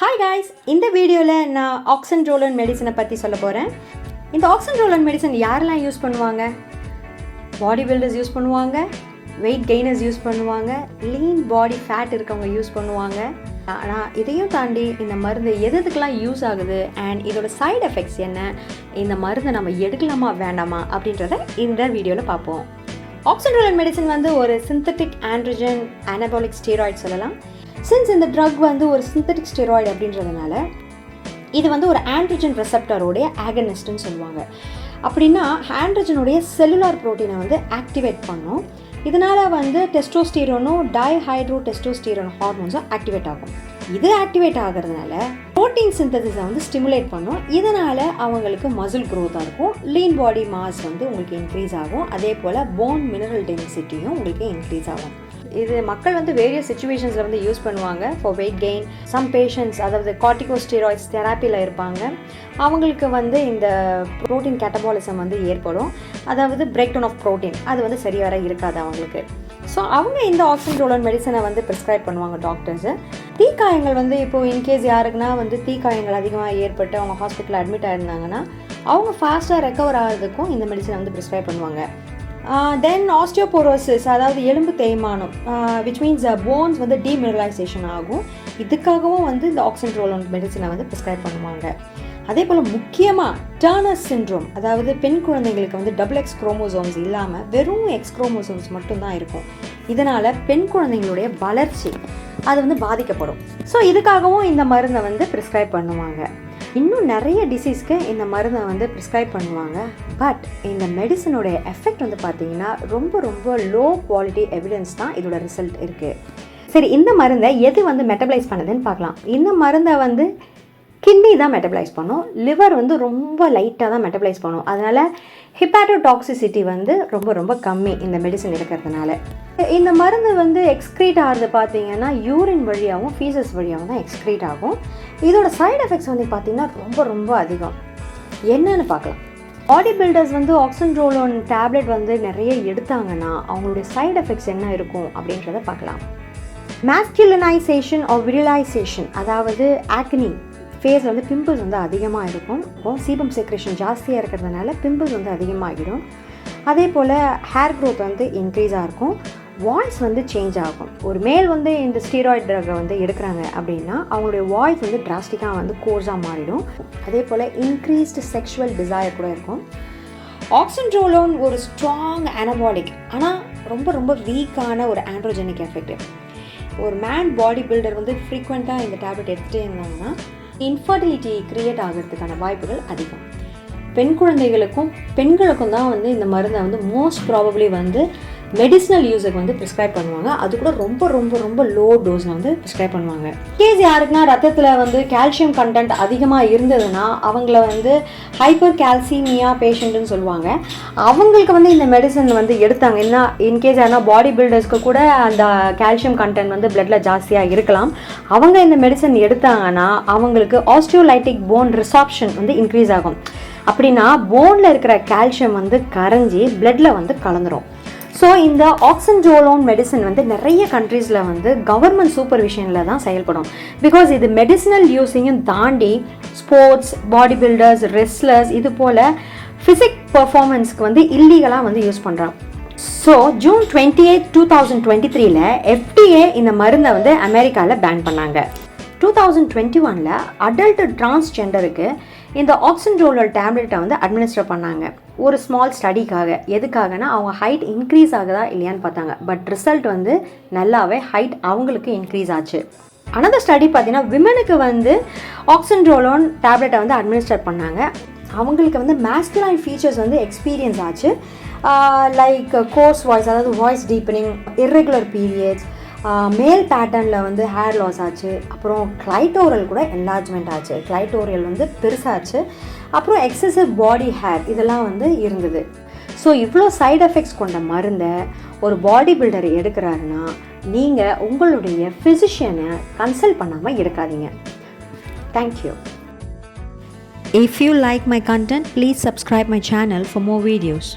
Hi guys, இந்த வீடியோவில் நான் ஆக்சண்ட்ரோலோன் மெடிசனை பற்றி சொல்ல போகிறேன். இந்த ஆக்சண்ட்ரோலோன் மெடிசன் யாரெல்லாம் யூஸ் பண்ணுவாங்க? பாடி பில்டர்ஸ் யூஸ் பண்ணுவாங்க, வெயிட் கெய்னர்ஸ் யூஸ் பண்ணுவாங்க, லீன் பாடி ஃபேட் இருக்கவங்க யூஸ் பண்ணுவாங்க. ஆனால் இதையும் தாண்டி இந்த மருந்து எதுக்கெல்லாம் யூஸ் ஆகுது அண்ட் இதோட சைடு எஃபெக்ட்ஸ் என்ன, இந்த மருந்தை நம்ம எடுக்கலாமா வேண்டாமா அப்படின்றத இந்த வீடியோவில் பார்ப்போம். ஆக்சண்ட்ரோலோன் மெடிசன் வந்து ஒரு சிந்தட்டிக் ஆண்ட்ரோஜன் அனபாலிக் ஸ்டீராய்ட் சொல்லலாம். சின்ஸ் இந்த ட்ரக் வந்து ஒரு சிந்தட்டிக் ஸ்டெராய்டு அப்படின்றதுனால இது வந்து ஒரு ஆண்ட்ரோஜன் ரெசெப்டரோடைய ஆகனிஸ்ட்னு சொல்லுவாங்க. அப்படின்னா ஆண்ட்ரோஜனுடைய செல்லுலார் ப்ரோட்டீனை வந்து ஆக்டிவேட் பண்ணும். இதனால் வந்து டெஸ்டோஸ்டீரோனும் டைஹைட்ரோ டெஸ்டோஸ்டீரோன் ஹார்மோன்ஸும் ஆக்டிவேட் ஆகும். இது ஆக்டிவேட் ஆகிறதுனால ப்ரோட்டீன் சிந்தசிஸை வந்து ஸ்டிமுலேட் பண்ணும். இதனால் அவங்களுக்கு மசில் க்ரோத்தாக இருக்கும், லீன் பாடி மாஸ் வந்து உங்களுக்கு இன்க்ரீஸ் ஆகும். அதே போல் போன் மினரல் டென்சிட்டியும் உங்களுக்கு இன்க்ரீஸ் ஆகும். இது மக்கள் வந்து வேரியஸ் சிச்சுவேஷன்ஸில் வந்து யூஸ் பண்ணுவாங்க for weight gain. Some patients, அதாவது corticosteroids தெராப்பியில் இருப்பாங்க, அவங்களுக்கு வந்து இந்த ப்ரோட்டீன் கேட்டபாலிசம் வந்து ஏற்படும். அதாவது பிரேக் டவுன் ஆஃப் ப்ரோட்டீன் அது வந்து சரியாக இருக்காது அவங்களுக்கு. ஸோ அவங்க இந்த ஆக்சண்ட்ரோலோன் மெடிசனை வந்து ப்ரிஸ்கிரைப் பண்ணுவாங்க டாக்டர்ஸு. தீக்காயங்கள் வந்து இப்போது இன்கேஸ் யாருக்குன்னா வந்து தீக்காயங்கள் அதிகமாக ஏற்பட்டு அவங்க ஹாஸ்பிட்டலில் அட்மிட் ஆயிருந்தாங்கன்னா அவங்க ஃபாஸ்ட்டாக ரெக்கவர் ஆகிறதுக்கும் இந்த மெடிசனை வந்து ப்ரிஸ்கிரைப் பண்ணுவாங்க. தென் ஆஸ்டியோபோரோசிஸ், அதாவது எலும்பு தேய்மானம், விச் மீன்ஸ் போன்ஸ் வந்து டீமினரலைசேஷன் ஆகும். இதுக்காகவும் வந்து இந்த ஆக்சண்ட்ரோலோன் மெடிசனை வந்து ப்ரிஸ்கிரைப் பண்ணுவாங்க. அதே போல் முக்கியமாக டர்னர் சிண்ட்ரோம், அதாவது பெண் குழந்தைங்களுக்கு வந்து டபுள் எக்ஸ் குரோமோசோம்ஸ் இல்லாமல் வெறும் எக்ஸ் குரோமோசோம்ஸ் மட்டும்தான் இருக்கும். இதனால் பெண் குழந்தைங்களுடைய வளர்ச்சி அது வந்து பாதிக்கப்படும். ஸோ இதுக்காகவும் இந்த மருந்தை வந்து ப்ரிஸ்கிரைப் பண்ணுவாங்க. இன்னும் நிறைய டிசீஸ்க்கு இந்த மருந்தை வந்து ப்ரிஸ்கிரைப் பண்ணுவாங்க. பட் இந்த மெடிசனுடைய எஃபெக்ட் வந்து பார்த்திங்கன்னா ரொம்ப ரொம்ப லோ குவாலிட்டி எவிடன்ஸ் தான் இதோட ரிசல்ட் இருக்குது. சரி, இந்த மருந்தை எது வந்து மெட்டபலைஸ் பண்ணுதுன்னு பார்க்கலாம். இந்த மருந்தை வந்து கிட்னி தான் மெட்டபலைஸ் பண்ணும், லிவர் வந்து ரொம்ப லைட்டாக தான் மெட்டபலைஸ் பண்ணும். அதனால் ஹிப்பாட்டோடாக்சிசிட்டி வந்து ரொம்ப ரொம்ப கம்மி இந்த மெடிசன் இருக்கிறதுனால. இந்த மருந்து வந்து எக்ஸ்க்ரீட் ஆகிறது பார்த்திங்கன்னா யூரின் வழியாகவும் ஃபீசஸ் வழியாகவும் தான் எக்ஸ்க்ரீட் ஆகும். இதோட சைடு எஃபெக்ட்ஸ் வந்து பார்த்திங்கன்னா ரொம்ப ரொம்ப அதிகம். என்னன்னு பார்க்கலாம். பாடி பில்டர்ஸ் வந்து ஆக்சண்ட்ரோலோன் டேப்லெட் வந்து நிறைய எடுத்தாங்கன்னா அவங்களுடைய சைடு எஃபெக்ட்ஸ் என்ன இருக்கும் அப்படின்றத பார்க்கலாம். மேஸ்குலினைசேஷன் ஆர் விரிலைசேஷன், அதாவது ஆக்னி, ஃபேஸில் வந்து பிம்பிள்ஸ் வந்து அதிகமாக இருக்கும். இப்போது சீபம் செக்ரேஷன் ஜாஸ்தியாக இருக்கிறதுனால பிம்பிள்ஸ் வந்து அதிகமாகிடும். அதே போல் ஹேர் க்ரோத் வந்து இன்க்ரீஸாக இருக்கும். வாய்ஸ் வந்து சேஞ்ச் ஆகும். ஒரு மேல் வந்து இந்த ஸ்டீராய்ட் ட்ரக்கை வந்து எடுக்கிறாங்க அப்படின்னா அவங்களுடைய வாய்ஸ் வந்து டிராஸ்டிக்காக வந்து கோர்ஸாக மாறிடும். அதே போல் இன்க்ரீஸ்டு செக்ஷுவல் டிசைர் கூட இருக்கும். ஆக்சண்ட்ரோலோன் ஒரு ஸ்ட்ராங் அனபாலிக், ஆனால் ரொம்ப ரொம்ப வீக்கான ஒரு ஆண்ட்ரோஜெனிக் எஃபெக்ட். ஒரு மேன் பாடி பில்டர் வந்து ஃப்ரீக்வெண்ட்டாக இந்த டேப்லெட் எடுத்துகிட்டே இருந்தாங்கன்னா இன்ஃபர்டிலிட்டி க்ரியேட் ஆகிறதுக்கான வாய்ப்புகள் அதிகம். பெண் குழந்தைகளுக்கும் பெண்களுக்கும் தான் வந்து இந்த மருந்தை வந்து மோஸ்ட் ப்ராபப்ளி வந்து மெடிசினல் யூஸுக்கு வந்து ப்ரிஸ்கிரைப் பண்ணுவாங்க. அது கூட ரொம்ப ரொம்ப ரொம்ப லோ டோஸில் வந்து ப்ரிஸ்கிரைப் பண்ணுவாங்க. கேஸ் யாருக்குன்னா ரத்தத்தில் வந்து கால்சியம் கண்டென்ட் அதிகமாக இருந்ததுன்னா அவங்கள வந்து ஹைப்பர் கால்சிமியா பேஷண்ட்டுன்னு சொல்லுவாங்க. அவங்களுக்கு வந்து இந்த மெடிசன் வந்து எடுத்தாங்க. என்ன இன்கேஸ் யாருன்னா பாடி பில்டர்ஸ்க்கு கூட அந்த கால்சியம் கண்டென்ட் வந்து பிளட்டில் ஜாஸ்தியாக இருக்கலாம். அவங்க இந்த மெடிசன் எடுத்தாங்கன்னா அவங்களுக்கு ஆஸ்டியோலைட்டிக் போன் ரிசாப்ஷன் வந்து இன்க்ரீஸ் ஆகும். அப்படின்னா போனில் இருக்கிற கால்சியம் வந்து கரைஞ்சி பிளட்டில் வந்து கலந்துரும். ஸோ இந்த ஆக்சண்ட்ரோலோன் மெடிசன் வந்து நிறைய கண்ட்ரீஸில் வந்து கவர்மெண்ட் சூப்பர்விஷனில் தான் செயல்படும். பிகாஸ் இது மெடிசினல் யூஸையும் தாண்டி ஸ்போர்ட்ஸ், பாடி பில்டர்ஸ், ரெஸ்லர்ஸ், இது போல் ஃபிசிக் பர்ஃபார்மன்ஸ்க்கு வந்து இல்லீகலாக வந்து யூஸ் பண்ணுறாங்க. ஸோ ஜூன் 28, 2023 FDA இந்த மருந்தை வந்து அமெரிக்காவில் பேன் பண்ணாங்க. 2021 அடல்ட் டிரான்ஸ்ஜெண்டருக்கு இந்த ஆக்சண்ட்ரோலோன் டேப்லெட்டை வந்து அட்மினிஸ்டர் பண்ணாங்க. ஒரு ஸ்மால் ஸ்டடிக்காக. எதுக்காகனா அவங்க ஹைட் இன்க்ரீஸ் ஆகுதா இல்லையான்னு பார்த்தாங்க. பட் ரிசல்ட் வந்து நல்லாவே ஹைட் அவங்களுக்கு இன்க்ரீஸ் ஆச்சு. அனதர் ஸ்டடி பார்த்தீங்கன்னா விமனுக்கு வந்து ஆக்சண்ட்ரோலோன் டேப்லெட்டை வந்து அட்மினிஸ்டர் பண்ணாங்க. அவங்களுக்கு வந்து மேஸ்குலைன் ஃபீச்சர்ஸ் வந்து எக்ஸ்பீரியன்ஸ் ஆச்சு. லைக் கோர்ஸ் வாய்ஸ், அதாவது வாய்ஸ் டீப்பனிங், இர்ரெகுலர் பீரியட்ஸ், மேல் பேட்டர்னில் வந்து ஹேர் லாஸ் ஆச்சு. அப்புறம் கிளைட்டோரியல் கூட என்லார்ஜ்மெண்ட் ஆச்சு. கிளைட்டோரியல் வந்து பெருசாச்சு. அப்புறம் எக்ஸசிவ் பாடி ஹேர் இதெல்லாம் வந்து இருந்தது. ஸோ இவ்வளோ சைடு எஃபெக்ட்ஸ் கொண்ட மருந்தை ஒரு பாடி பில்டர் எடுக்கிறாருன்னா நீங்கள் உங்களுடைய ஃபிசிஷியனை கன்சல்ட் பண்ணாமல் எடுக்காதீங்க. Thank you. If you like my content, please subscribe my channel for more videos.